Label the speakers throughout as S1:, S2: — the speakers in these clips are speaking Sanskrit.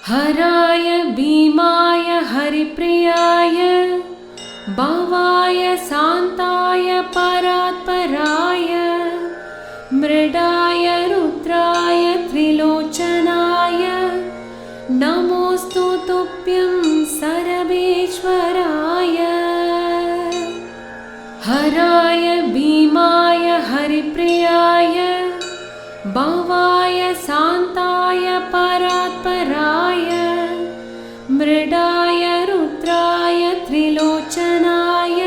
S1: हराय भीमाय हरिप्रियाय भवाय शान्ताय परात्पराय मृडाय रुद्राय त्रिलोचनाय नमोऽस्तु तुभ्यं सर्वेश्वराय। हराय भीमाय हरिप्रियाय भवाय शान्ताय परात्पराय मृडाय रुद्राय त्रिलोचनाय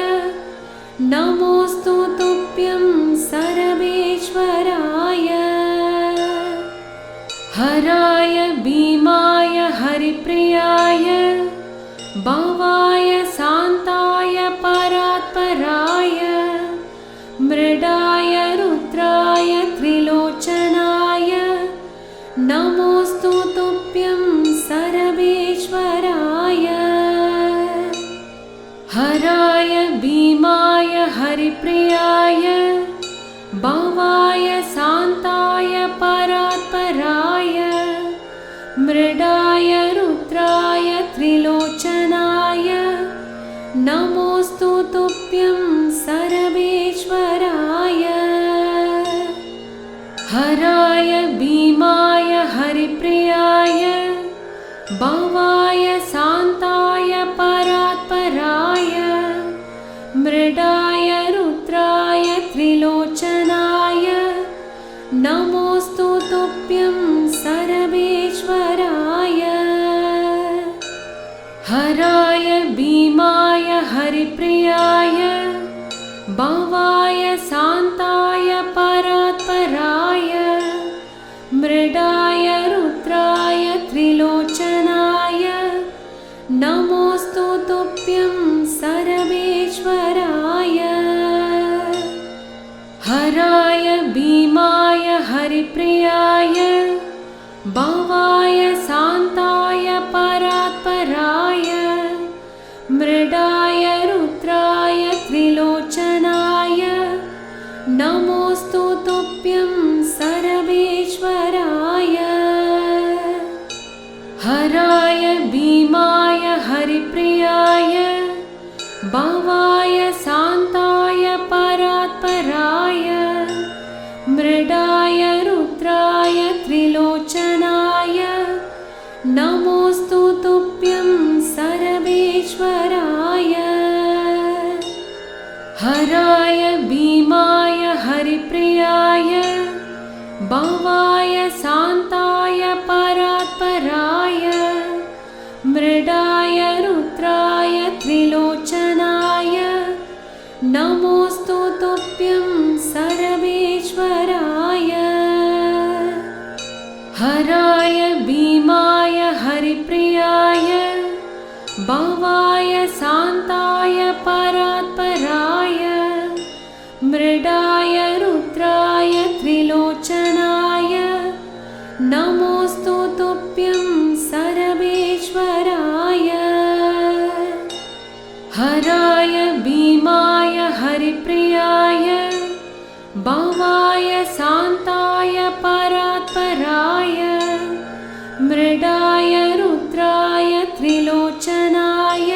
S1: नमोऽस्तु तुभ्यं सर्वेश्वराय। हराय भीमाय हरिप्रियाय भवाय शान्ताय परात्पराय मृडाय रुद्राय त्रिलोचनाय नमोऽस्तु तुभ्यं सर्वेश्वराय। हराय भीमाय हरिप्रियाय भवाय शान्ताय परात्पराय मृडाय रुद्राय त्रिलोचनाय नमोऽस्तु तुभ्यं सर्वेश्वराय। हराय भीमाय हरिप्रियाय भवाय शान्ताय परात्पराय मृडाय रुद्राय त्रिलोचनाय नमोऽस्तु तुभ्यं सर्वेश्वराय। हराय भीमाय हरिप्रियाय भवाय शान्ताय परात्पराय मृडाय रुद्राय त्रिलोचनाय नमोऽस्तु तुभ्यं सर्वेश्वराय। हराय भीमाय हरिप्रियाय भवाय शान्ताय परात्पराय मृडाय रुद्राय त्रिलोचनाय नमोऽस्तु तुभ्यं सर्वेश्वराय। हराय भीमाय हरिप्रियाय भवाय शान्ताय परात्पराय मृडाय रुद्राय त्रिलोचनाय नमोऽस्तु तुभ्यं सर्वेश्वराय। हराय भीमाय हरिप्रियाय भवाय शान्ताय परात्पराय मृडाय रुद्राय त्रिलोचनाय नमोऽस्तु तुभ्यं सर्वेश्वराय। हराय भीमाय हरिप्रियाय भवाय शान्ताय परात्पराय मृडाय रुद्राय त्रिलोचनाय नमोऽस्तु तुभ्यं सर्वेश्वराय। हराय भीमाय हरिप्रियाय भवाय शान्ताय परात्पराय मृडाय रुद्राय त्रिलोचनाय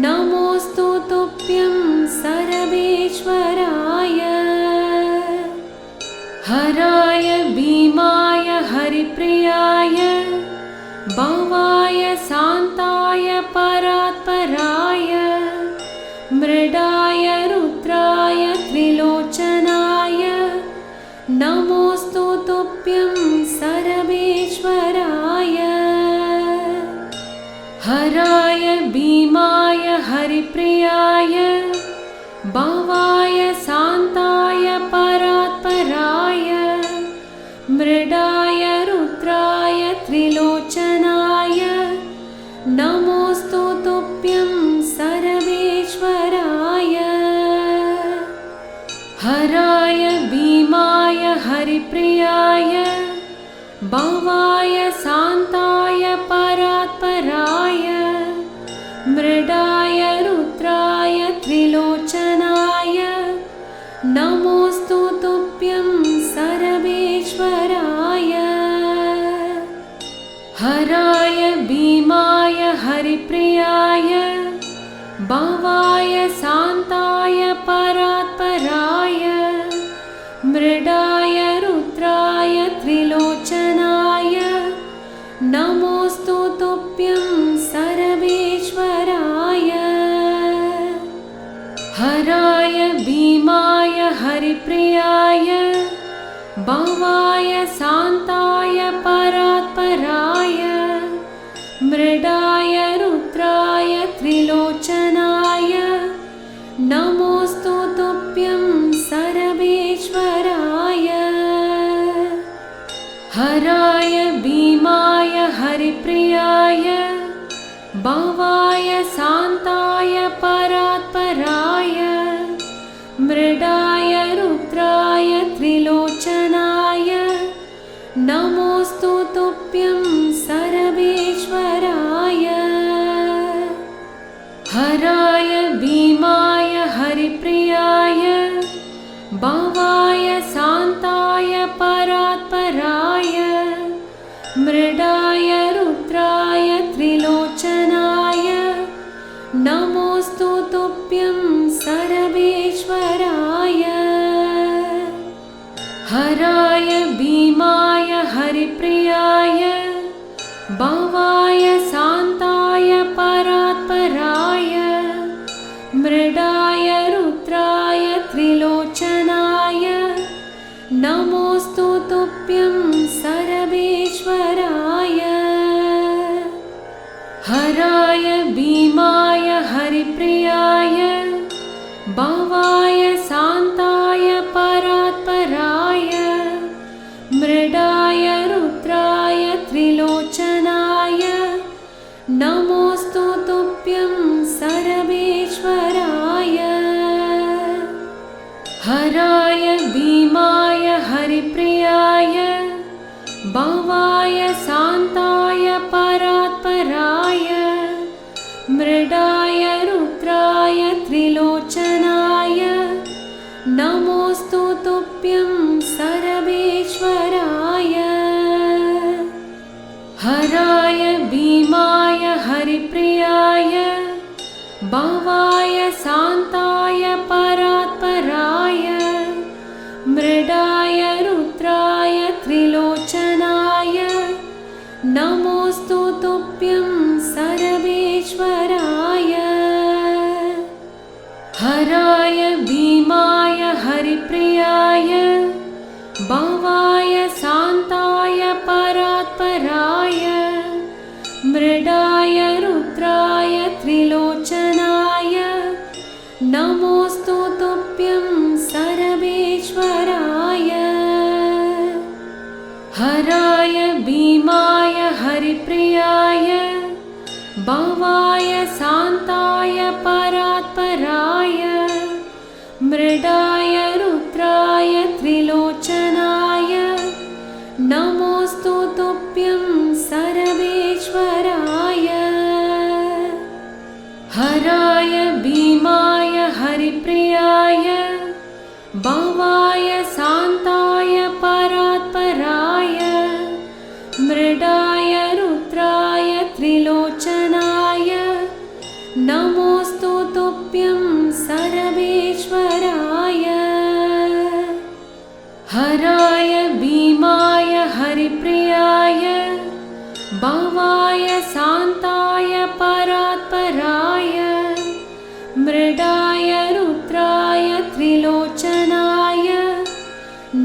S1: नमोऽस्तु तुभ्यं सर्वेश्वराय। हराय भीमाय हरिप्रियाय भवाय शान्ताय परात्पराय मृडाय रुद्राय त्रिलोचनाय नमोऽस्तु तुभ्यं सर्वेश्वराय। हराय भीमाय हरिप्रियाय भवाय शान्ताय परात्पराय मृडाय रुद्राय त्रिलोचनाय नमोऽस्तु तुभ्यं सर्वेश्वराय। हराय भीमाय हरिप्रियाय भवाय शान्ताय परात्पराय मृडाय रुद्राय त्रिलोचनाय नमोऽस्तु तुभ्यं सर्वेश्वराय। हराय भीमाय हरिप्रियाय भवाय शान्ताय परात्पराय मृडाय रुद्राय त्रिलोचनाय नमोऽस्तु तुभ्यं सर्वेश्वराय। हराय भीमाय हरिप्रियाय भवाय शान्ताय परात्पराय मृडाय रुद्राय त्रिलोचनाय नमोऽस्तु तुभ्यं सर्वेश्वराय। हराय भीमाय हरिप्रियाय भवाय शान्ताय परात्पराय मृडाय रुद्राय त्रिलोचनाय नमोऽस्तु तुभ्यं सर्वेश्वराय। हराय भीमाय हरिप्रियाय भवाय शान्ताय परात्पराय मृडाय रुद्राय त्रिलोचनाय नमोऽस्तु तुभ्यं सर्वेश्वराय। हराय भीमाय हरिप्रियाय भवाय शान्ताय परात्पराय मृडाय रुद्राय त्रिलोचनाय नमोऽस्तु तुभ्यं सर्वेश्वराय। हराय भीमाय हरिप्रियाय भवाय शान्ताय परात्पराय मृडाय रुद्राय त्रिलोचनाय नमोऽस्तु तुभ्यं सर्वेश्वराय। हराय भीमाय हरिप्रियाय भवाय शान्ताय परात्पराय मृडाय रुद्राय त्रिलोचनाय नमोऽस्तु तुभ्यं सर्वेश्वराय। हराय भीमाय हरिप्रियाय भवाय शान्ताय परात्पराय मृडाय रुद्राय त्रिलोचनाय नमोऽस्तु तुभ्यं सर्वेश्वराय। हराय भीमाय हरिप्रियाय भवाय शान्ताय परात्पराय मृडाय रुद्राय त्रिलोचनाय नमोऽस्तु तुभ्यं सर्वेश्वराय। हराय भीमाय हरिप्रियाय भवाय शान्ताय परात्पराय मृडाय रुद्राय त्रिलोचनाय नमोऽस्तु तुभ्यं सर्वेश्वराय। हराय भीमाय हरिप्रियाय भवाय शान्ताय परात्पराय मृडाय रुद्राय त्रिलोचनाय नमोऽस्तु तुभ्यं सर्वेश्वराय। हराय भीमाय हरिप्रियाय भवाय शान्ताय परात्पराय मृडाय रुद्राय त्रिलोचनाय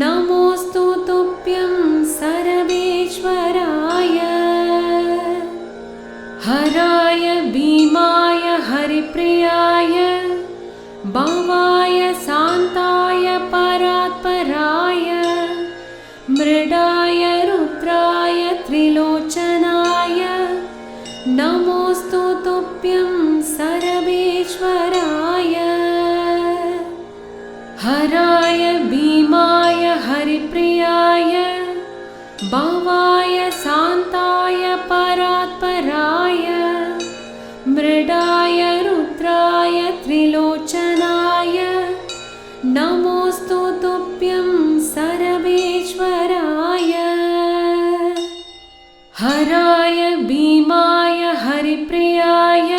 S1: नमोऽस्तु तुभ्यं सर्वेश्वराय। हराय भीमाय हरिप्रियाय भवाय शान्ताय परात्पराय मृडाय रुद्राय त्रिलोचनाय नमोऽस्तु तुभ्यं सर्वेश्वराय। हराय भीमाय हरिप्रियाय भवाय शान्ताय परात्पराय मृडाय रुद्राय त्रिलोचनाय नमोऽस्तु तुभ्यं सर्वेश्वराय। हराय भीमाय हरिप्रियाय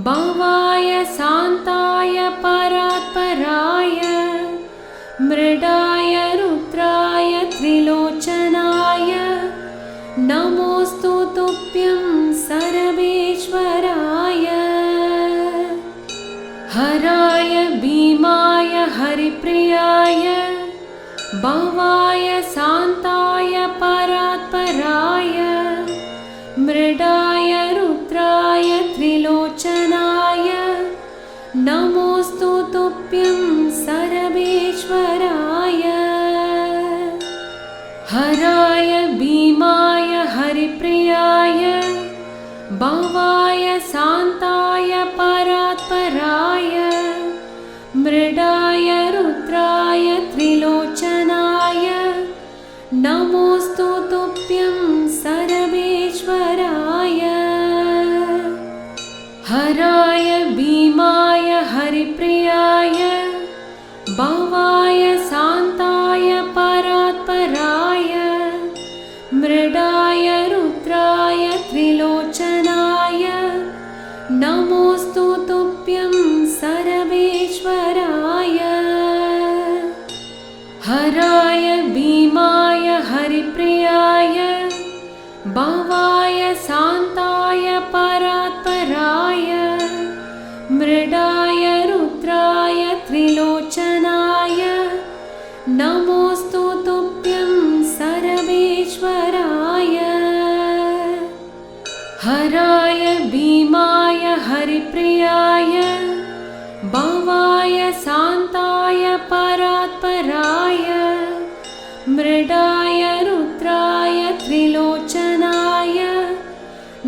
S1: भावाय शान्ताय परात्पराय मृडाय रुद्राय त्रिलोचनाय नमोऽस्तु तुभ्यं सर्वेश्वराय। हराय भीमाय हरिप्रियाय भावाय शान्ताय परात्पराय मृडाय रुद्राय त्रिलोचनाय नमोऽस्तु तुभ्यं सर्वेश्वराय। हराय भीमाय हरिप्रियाय भावाय शान्ताय परात्पराय मृडाय रुद्राय त्रिलोचनाय नमोऽस्तु तुभ्यं सर्वेश्वराय। हराय भीमाय हरिप्रियाय भावाय शान्ताय परात्पराय मृडाय रुद्राय त्रिलोचनाय नमोऽस्तु तुभ्यं सर्वेश्वराय। हराय भीमाय हरिप्रियाय भावाय शान्ताय परात्पराय मृडाय रुद्राय त्रिलोचनाय नमोऽस्तु तुभ्यं सर्वेश्वराय। हराय भीमाय हरिप्रियाय भावाय शान्ताय परात्पराय मृडाय रुद्राय त्रिलोचनाय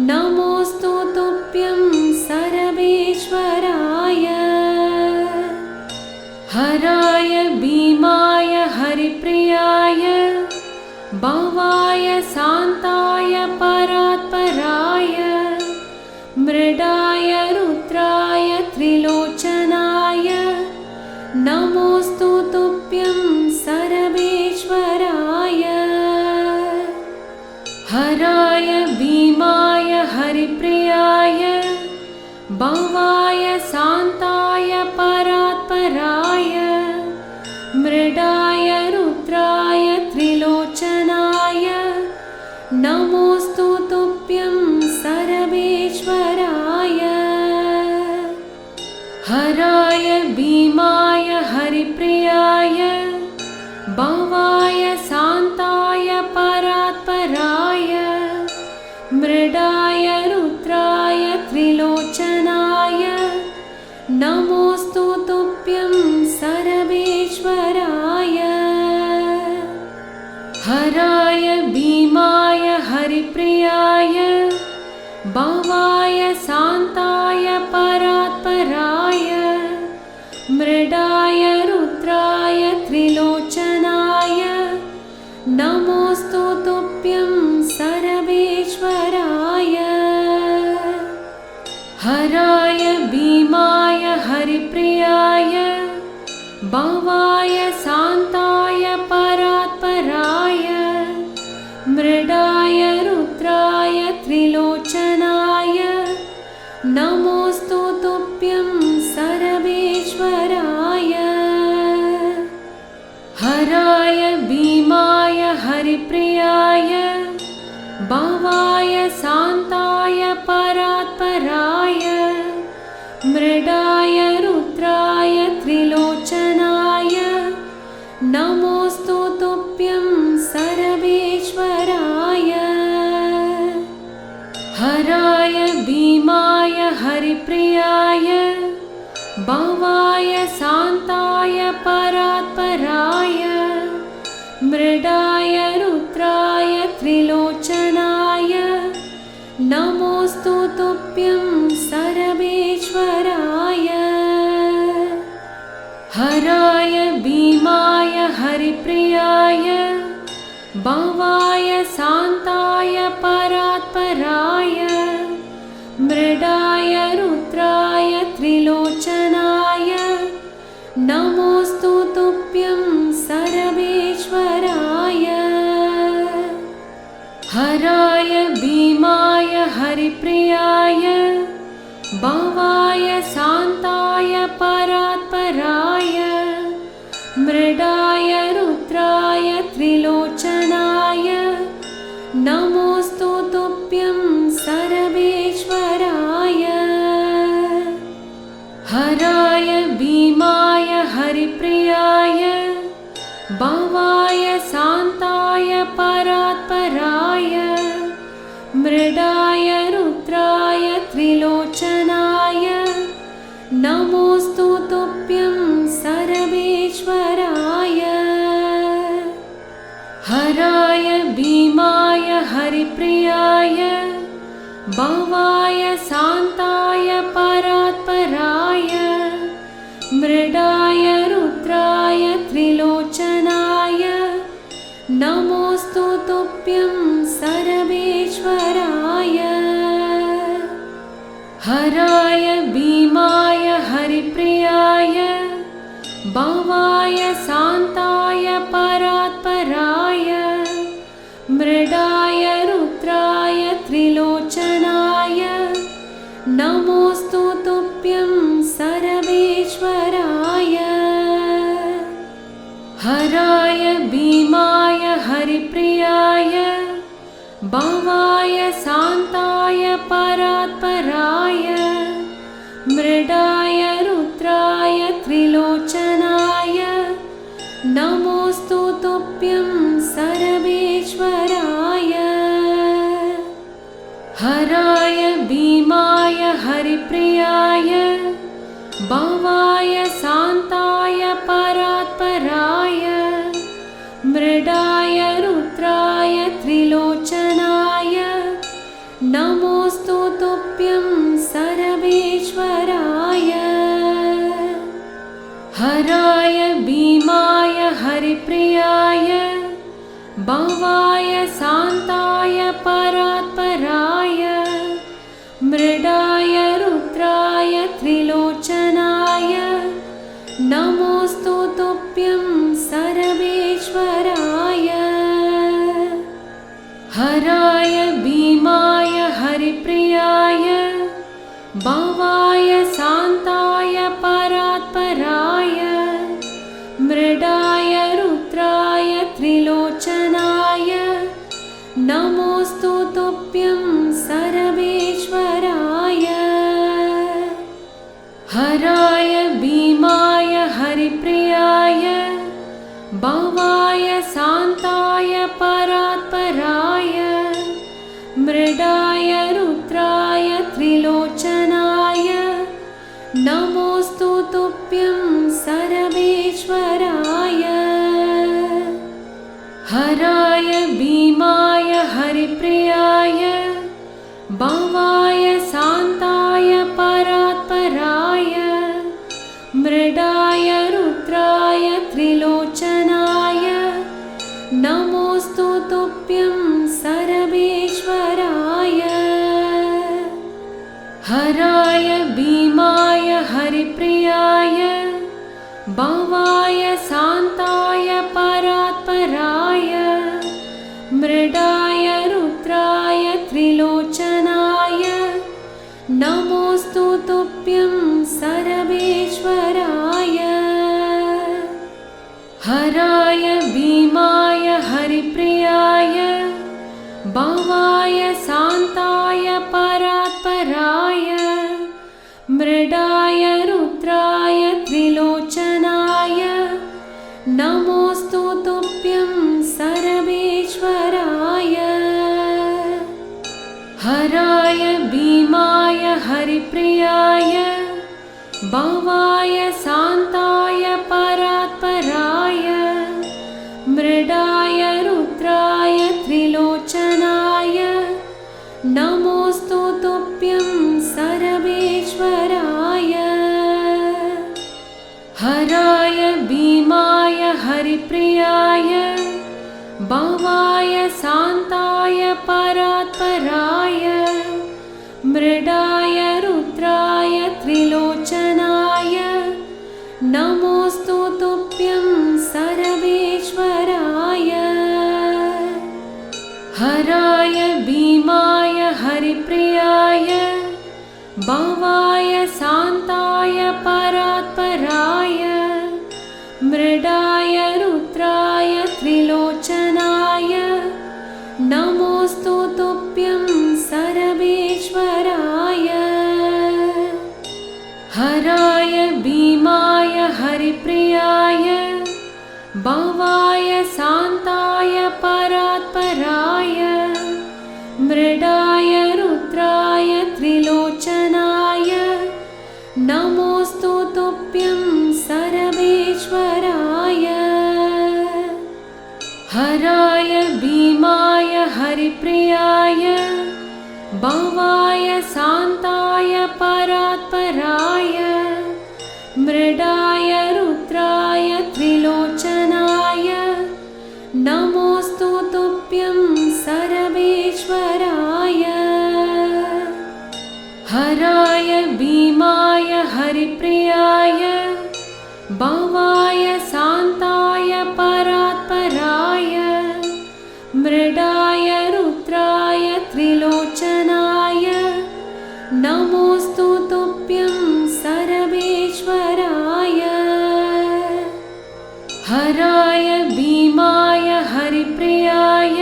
S1: नमोऽस्तु तुभ्यं सर्वेश्वराय। हराय भीमाय हरिप्रियाय भावाय शान्ताय परात्पराय मृडाय रुद्राय त्रिलोचनाय नमोऽस्तु तुभ्यं सर्वेश्वराय। हराय भीमाय हरिप्रियाय भावाय शान्ताय परात्पराय मृडाय रुद्राय त्रिलोचनाय नमोऽस्तु तुभ्यं सर्वेश्वराय। हराय भीमाय हरिप्रियाय भावाय शान्ताय परात्पराय मृडाय रुद्राय त्रिलोचनाय नमोऽस्तु तुभ्यं सर्वेश्वराय। हराय भीमाय हरिप्रियाय भावाय शान्ताय परात्पराय मृडाय रुद्राय त्रिलोचनाय नमोऽस्तु तुभ्यं सर्वेश्वराय। हराय भीमाय हरिप्रियाय भावाय शान्ताय परात्पराय मृडाय रुद्राय त्रिलोचनाय नमोऽस्तु तुभ्यं सर्वेश्वराय। हराय भीमाय हरिप्रियाय भावाय शान्ताय परात्पराय मृडाय रुद्राय त्रिलोचनाय नमोऽस्तु तुभ्यं सर्वेश्वराय। हराय भीमाय हरिप्रियाय भावाय शान्ताय परात्पराय मृडाय रुद्राय त्रिलोचनाय नमोऽस्तु तुभ्यं सर्वेश्वराय। हराय भीमाय हरिप्रियाय भावाय शान्ताय परात्पराय मृडाय रुद्राय त्रिलोचनाय नमोऽस्तु तुभ्यं सर्वेश्वराय। हराय हराय भीमाय हरिप्रियाय भवाय शान्ताय परात्पराय मृडाय रुद्राय त्रिलोचनाय नमोऽस्तु तुभ्यं सर्वेश्वराय। हराय भीमाय हरिप्रियाय भवाय शान्ताय परात्पराय मृडाय रुद्राय त्रिलोचनाय नमोऽस्तु तुभ्यं सर्वेश्वराय। हराय भीमाय हरिप्रियाय भवाय शान्ताय परात्पराय मृडाय रुद्राय त्रिलोचनाय नमोऽस्तु तुभ्यं सर्वेश्वराय। हराय भीमाय हरिप्रियाय भवाय शान्ताय परात्पराय मृडाय रुद्राय त्रिलोचनाय नमोऽस्तु तुभ्यं सर्वेश्वराय। हराय भीमाय हरिप्रियाय भवाय शान्ताय परात्पराय मृडाय रुद्राय त्रिलोचनाय नमोऽस्तु तुभ्यं सर्वेश्वराय। हराय भीमाय हरिप्रियाय भवाय शान्ताय परात्पराय मृडाय रुद्राय त्रिलोचनाय नमोऽस्तु तुभ्यं सर्वेश्वराय। हराय भीमाय हरिप्रियाय भवाय शान्ताय परात्पराय मृडाय रुद्राय त्रिलोचनाय नमोऽस्तु तुभ्यं सर्वेश्वराय। हराय भीमाय हरिप्रियाय भवाय शान्ताय परात्पराय मृडाय रुद्राय त्रिलोचनाय नमोऽस्तु तुभ्यं सर्वेश्वराय। हराय भीमाय हरिप्रियाय भवाय शान्ताय परात्पराय मृडाय रुद्राय त्रिलोचनाय नमोऽस्तु तुभ्यं सर्वेश्वराय। हराय भीमाय हरिप्रियाय भवाय शान्ताय परात्पराय मृडाय रुद्राय त्रिलोचनाय नमोऽस्तु तुभ्यं सर्वेश्वराय। हराय भीमाय हरिप्रियाय भवाय शान्ताय परात्पराय मृडाय रुद्राय त्रिलोचनाय नमोऽस्तु तुभ्यं सर्वेश्वराय। हराय भीमाय हरिप्रियाय भवाय शान्ताय परात्पराय मृडाय रुद्राय त्रिलोचनाय नमोऽस्तु तुभ्यं सर्वेश्वराय। हराय भीमाय हरिप्रियाय भवाय शान्ताय परात्पराय मृडाय रुद्राय त्रिलोचनाय नमोऽस्तु तुभ्यं सर्वेश्वराय। हराय भीमाय हरिप्रियाय भवाय शान्ताय परात्पराय मृडाय रुद्राय त्रिलोचनाय नमोऽस्तु तुभ्यं सर्वेश्वराय। हराय हरिप्रियाय भावाय शान्ताय परात्पराय मृडाय रुद्राय त्रिलोचनाय नमोऽस्तु तुभ्यं सर्वेश्वराय। हराय भीमाय हरिप्रियाय भावाय शान्ताय परात्पराय मृडाय रुद्राय त्रिलोचनाय नमोऽस्तु तुभ्यं सर्वेश्वराय। हराय भीमाय हरिप्रियाय भावाय शान्ताय परात्पराय मृडाय रुद्राय त्रिलोचनाय नमोऽस्तु तुभ्यं सर्वेश्वराय। हराय भीमाय हरिप्रियाय भावाय शान्ताय परात्पराय मृडाय रुद्राय त्रिलोचनाय नमोऽस्तु तुभ्यं सर्वेश्वराय। हराय भीमाय हरिप्रियाय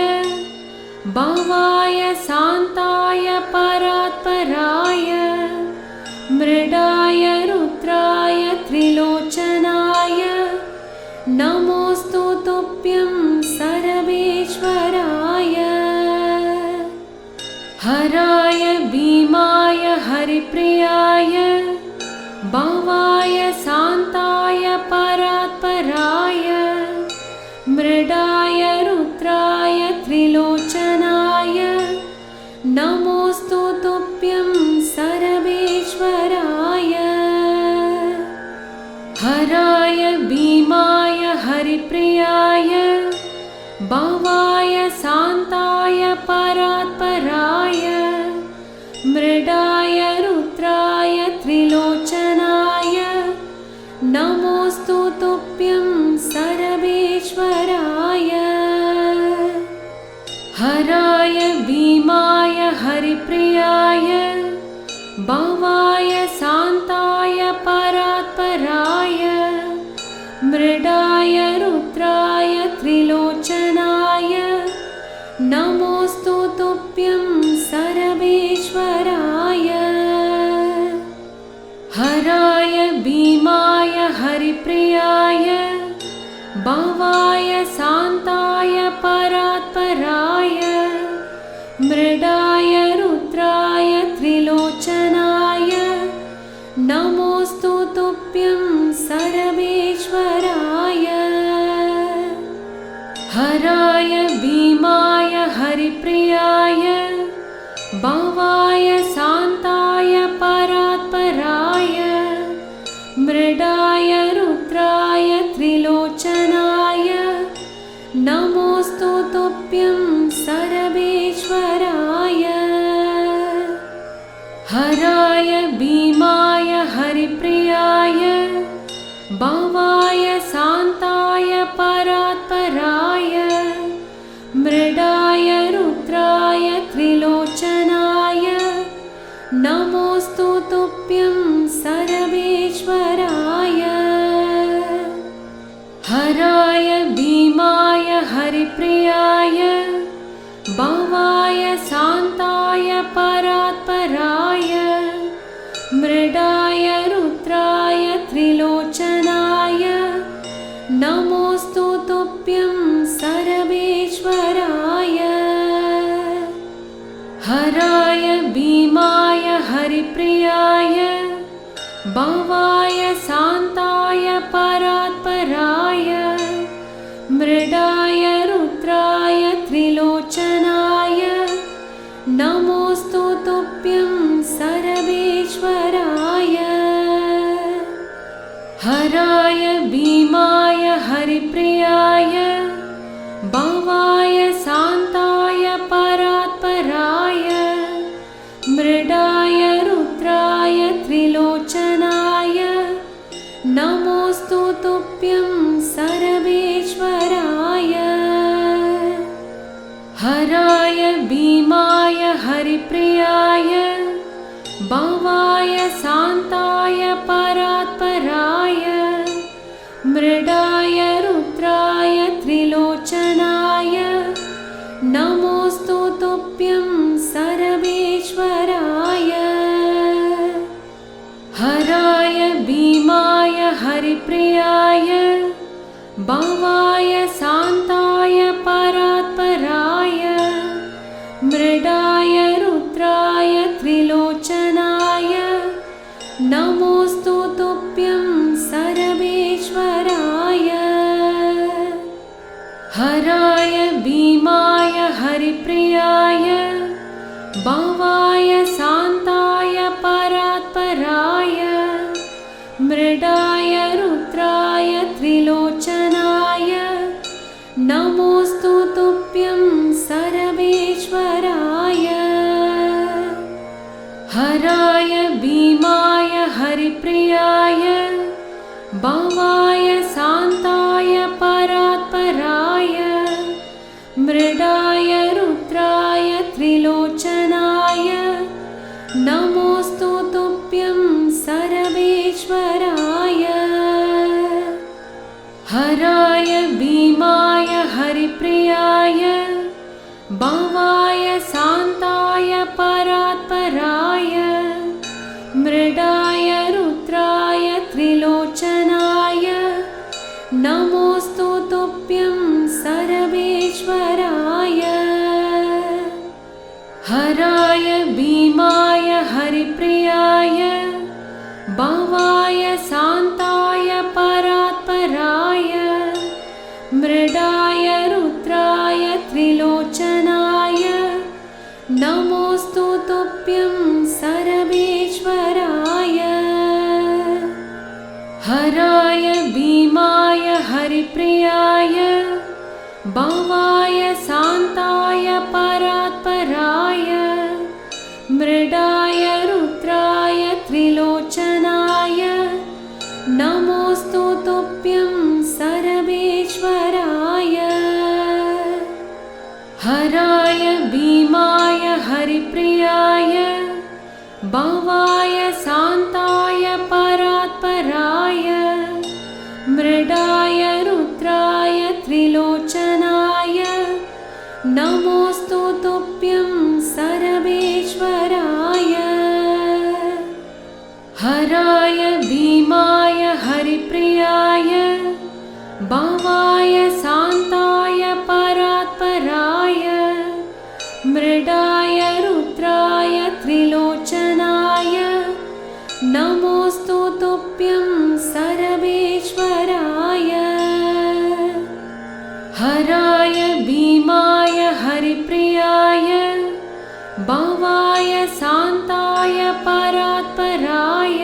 S1: भावाय शान्ताय परात्पराय मृडाय रुद्राय त्रिलोचनाय नमोऽस्तु तुभ्यं सर्वेश्वराय। हराय भीमाय हरिप्रियाय भावाय शान्ताय परात्पराय मृडाय रुद्राय त्रिलोचनाय नमोऽस्तु तुभ्यं सर्वेश्वराय। हराय भीमाय हरिप्रियाय भावाय शान्ताय परात्पराय मृडाय रुद्राय त्रिलोचनाय नमोऽस्तु तुभ्यं सर्वेश्वराय। हराय भीमाय हरिप्रियाय भावाय शान्ताय परात्पराय मृडाय रुद्राय त्रिलोचनाय नमोऽस्तु तुभ्यं सर्वेश्वराय। हराय भीमाय हरिप्रियाय भावाय शान्ताय परात्पराय मृडाय रुद्राय त्रिलोचनाय नमोऽस्तु तुभ्यं सर्वेश्वराय। हराय भीमाय हरिप्रियाय भावाय शान्ताय परात्पराय मृडाय रुद्राय त्रिलोचनाय नमोऽस्तु तुभ्यं सर्वेश्वराय। हराय भीमाय हरिप्रियाय भावाय शान्ताय परात्पराय मृडाय रुद्राय त्रिलोचनाय नमोऽस्तु तुभ्यं सर्वेश्वराय। हराय भीमाय हरिप्रियाय भावाय शान्ताय परात्पराय मृडाय रुद्राय त्रिलोचनाय नमोऽस्तु तुभ्यं सर्वेश्वराय। हराय भीमाय हरिप्रियाय भावाय शान्ताय परात्पराय मृडाय रुद्राय त्रिलोचनाय नमोऽस्तु तुभ्यं सर्वेश्वराय। हराय भीमाय हरिप्रियाय भावाय शान्ताय परात्पराय मृडाय रुद्राय त्रिलोचनाय हरिप्रियाय भावाय शान्ताय परात्पराय मृडाय रुद्राय त्रिलोचनाय नमोऽस्तु तुभ्यं सर्वेश्वराय। हराय भीमाय हरिप्रियाय भावाय शान्ताय परात्पराय मृडाय रुद्राय त्रिलोचनाय नमोऽस्तु तुभ्यं सर्वेश्वराय। हराय भीमाय हरिप्रियाय भावाय शान्ताय परात्पराय मृडाय रुद्राय त्रिलोचनाय नमोऽस्तु तुभ्यं सर्वेश्वराय। हराय भीमाय हरिप्रियाय भावाय शान्ताय परात्पराय मृडाय रुद्राय त्रिलोचनाय नमोऽस्तु तुभ्यं सर्वेश्वराय। हराय भीमाय हरिप्रियाय भावाय शान्ताय परात्पराय मृडाय रुद्राय त्रिलोचनाय नमोऽस्तु तुभ्यं सर्वेश्वराय। हराय भीमाय हरिप्रियाय भावाय शान्ताय परात्पराय मृडाय रुद्राय त्रिलोचनाय नमोऽस्तु तुभ्यं सर्वेश्वराय। हराय भीमाय हरिप्रियाय भावाय शान्ताय परात्पराय मृडाय रुद्राय त्रिलोचनाय नमोऽस्तु तुभ्यं सर्वेश्वराय। हराय भीमाय हरिप्रियाय भावाय शान्ताय परात्पराय मृडाय रुद्राय त्रिलोचनाय नमोऽस्तु तुभ्यं सर्वेश्वराय। हराय भीमाय हरिप्रियाय भावाय शान्ताय परात्पराय मृडाय रुद्राय त्रिलोचनाय नमोऽस्तु तुभ्यं सर्वेश्वराय। हराय भीमाय हरिप्रियाय भावाय शान्ताय परात्पराय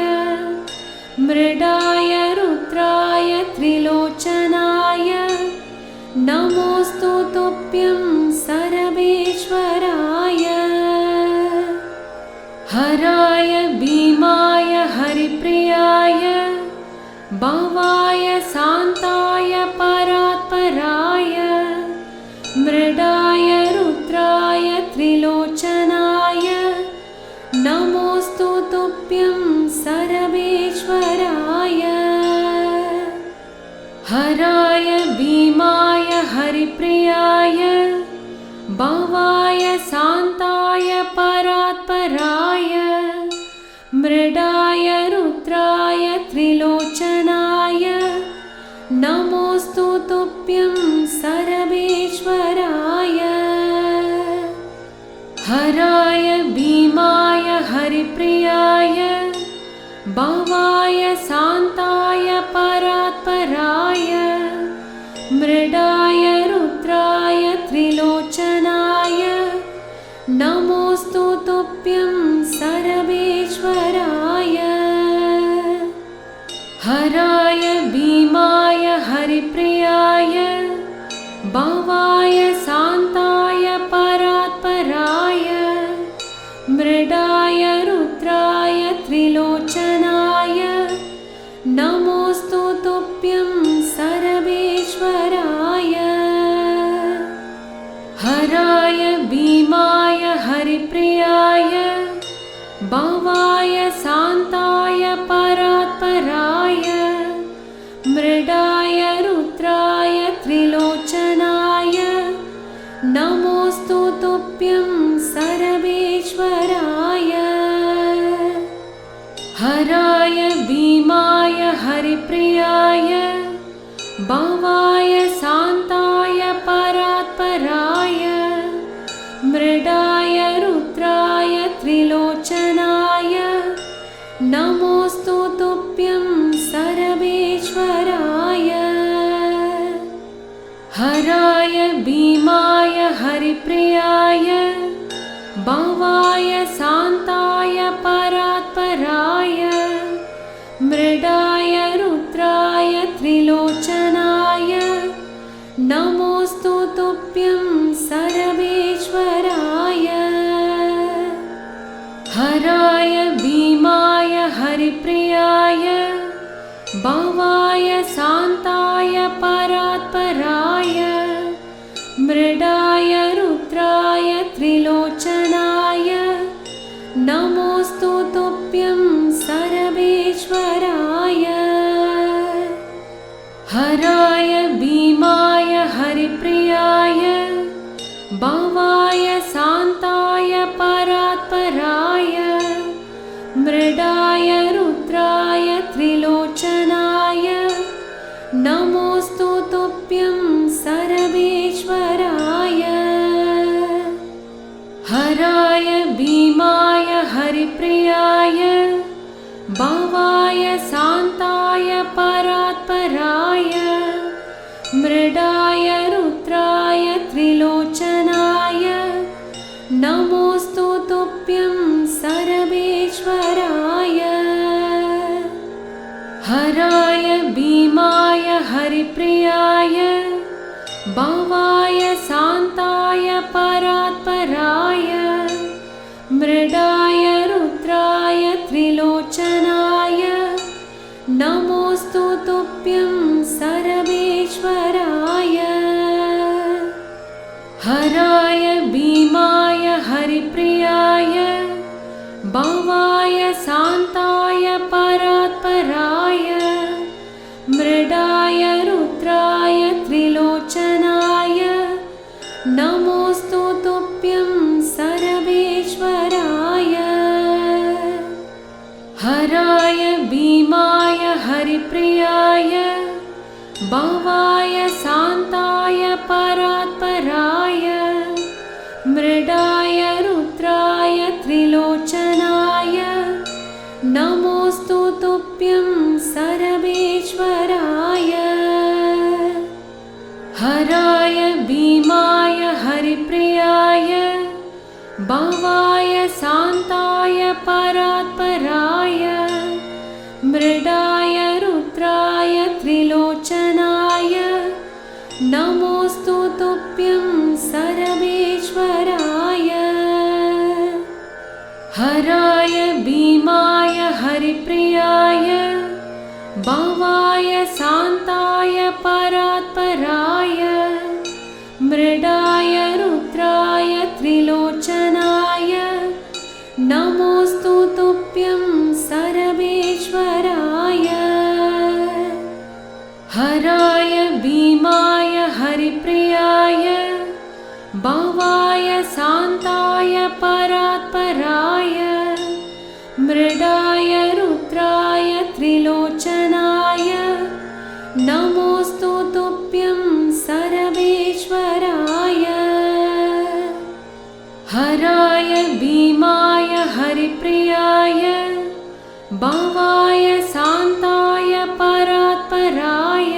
S1: मृडाय रुद्राय त्रिलोचनाय नमोऽस्तु तुभ्यं सर्वेश्वराय। हराय भीमाय हरिप्रियाय भावाय शान्ताय परात्पराय मृडाय रुद्राय त्रिलोचनाय नमोऽस्तु तुभ्यं सर्वेश्वराय। हराय भीमाय हरिप्रियाय भावाय शान्ताय परात्पराय मृडाय रुद्राय त्रिलोचनाय नमोऽस्तु तुभ्यं सर्वेश्वराय। हराय भीमाय हरिप्रियाय भावाय शान्ताय परात्पराय मृडाय रुद्राय त्रिलोचनाय नमोऽस्तु तुभ्यं सर्वेश्वराय। हराय भीमाय हरिप्रियाय भावाय शान्ताय परात्पराय मृडाय रुद्राय त्रिलोचनाय नमोऽस्तु तुभ्यं सर्वेश्वराय। हराय भीमाय हरिप्रियाय भावाय शान्ताय परात्पराय मृडाय रुद्राय त्रिलोचनाय नमोऽस्तु तुभ्यं सर्वेश्वराय। हराय भीमाय हरिप्रियाय भावाय शान्ताय परात्पराय मृडाय रुद्राय त्रिलोचनाय नमोऽस्तु तुभ्यं सर्वेश्वराय। हराय भीमाय हरिप्रियाय भावाय शान्ताय परात्पराय मृडाय रुद्राय त्रिलोचनाय नमोऽस्तु तुभ्यं सर्वेश्वराय। हराय भीमाय हरिप्रियाय भावाय शान्ताय परात्पराय मृडाय रुद्राय त्रिलोचनाय नमोऽस्तु तुभ्यं सर्वेश्वराय। हराय भीमाय हरिप्रियाय भावाय शान्ताय परात्पराय मृडाय रुद्राय त्रिलोचनाय नमोऽस्तु तुभ्यं सर्वेश्वराय। हराय भीमाय हरिप्रियाय भावाय शान्ताय परात्पराय मृडाय रुद्राय त्रिलोचनाय नमोऽस्तु तुभ्यं सर्वेश्वराय। हराय भीमाय हरिप्रियाय भावाय शान्ताय परात्पराय मृडाय रुद्राय त्रिलोचनाय नमोऽस्तु तुभ्यं सर्वेश्वराय। हराय भीमाय हरिप्रियाय भावाय शान्ताय परात्पराय मृडाय रुद्राय त्रिलोचनाय नमोऽस्तु तुभ्यं सर्वेश्वराय। हराय भीमाय हरिप्रियाय भावाय शान्ताय परात्पराय मृडाय रुद्राय त्रिलोचनाय नमोऽस्तु तुभ्यं सर्वेश्वराय। हराय भीमाय हरिप्रियाय भावाय शान्ताय परात्पराय मृडाय रुद्राय त्रिलोचनाय नमोऽस्तु तुभ्यं सर्वेश्वराय। हराय भीमाय हरिप्रियाय भावाय शान्ताय परात्पराय मृडाय रुद्राय त्रिलोचनाय नमोऽस्तु तुभ्यं सर्वेश्वराय। हराय भीमाय हरिप्रियाय भावाय शान्ताय परात्पराय मृडाय रुद्राय त्रिलोचनाय नमोऽस्तु तुभ्यं सर्वेश्वराय। हराय भीमाय हरिप्रियाय भावाय शान्ताय परात्पराय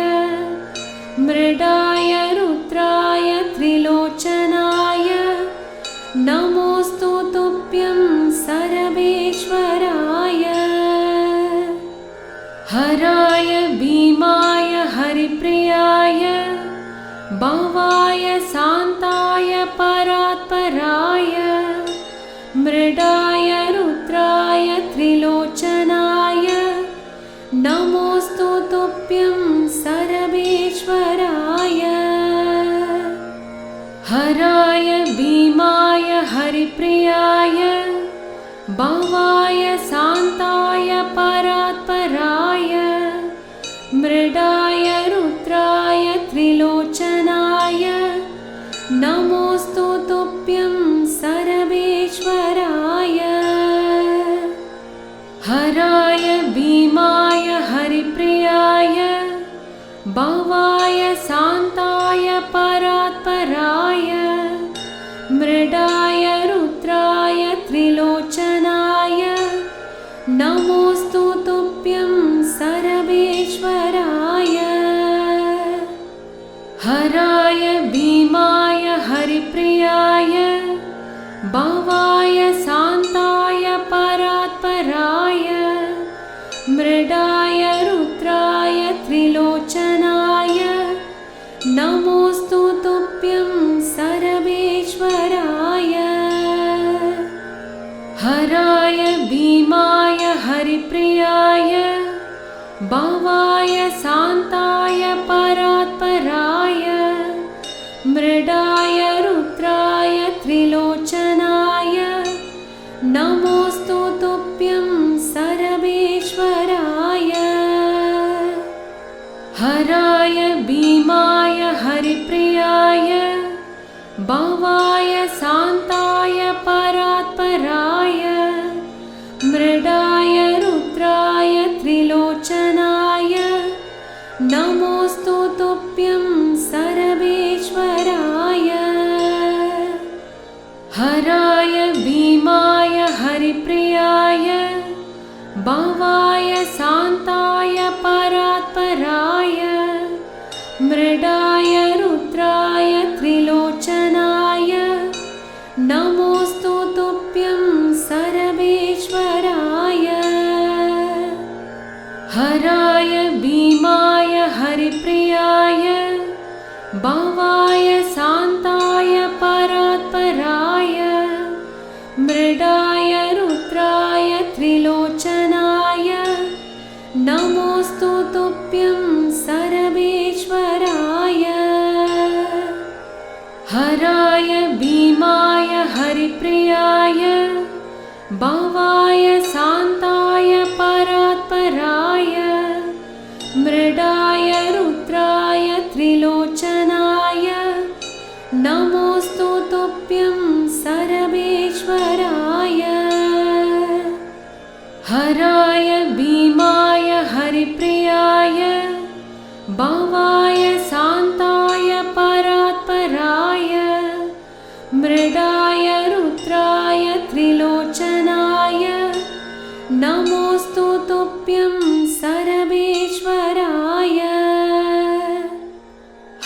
S1: मृडाय रुद्राय त्रिलोचनाय नमोऽस्तु तुभ्यं सर्वेश्वराय। हराय भीमाय हरिप्रियाय भावाय शान्ताय परात्पराय मृडाय रुद्राय त्रिलोचनाय नमोऽस्तु तुभ्यं सर्वेश्वराय। हराय भीमाय हरिप्रियाय भावाय हरिप्रियाय भवाय शान्ताय परात्पराय मृडाय रुद्राय त्रिलोचनाय नमोऽस्तु तुभ्यं सर्वेश्वराय। हराय भीमाय हरिप्रियाय भवाय शान्ताय परात्पराय मृडाय रुद्राय त्रिलोचनाय नमोऽस्तु तुभ्यं सर्वेश्वराय। हराय भीमाय हरिप्रियाय भवाय शान्ताय परात्पराय मृडाय रुद्राय त्रिलोचनाय नमोऽस्तु तुभ्यं सर्वेश्वराय। हराय भीमाय हरिप्रियाय भवाय शान्ताय परात्पराय मृडाय रुद्राय त्रिलोचनाय नमोऽस्तु तुभ्यं सर्वेश्वराय। हराय भीमाय हरिप्रियाय भवाय शान्ताय परात्पराय मृडाय रुद्राय त्रिलोचनाय नमोऽस्तु तुभ्यं सर्वेश्वराय। हराय भीमाय हरिप्रियाय भवाय शान्ताय परात्पराय मृडाय रुद्राय त्रिलोचनाय नमोऽस्तु तुभ्यं सर्वेश्वराय।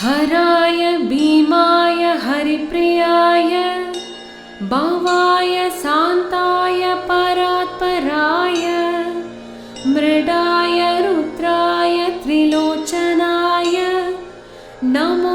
S1: हराय भीमाय हरिप्रियाय भवाय शान्ताय परात्पराय मृडाय रुद्राय त्रिलोचनाय नमो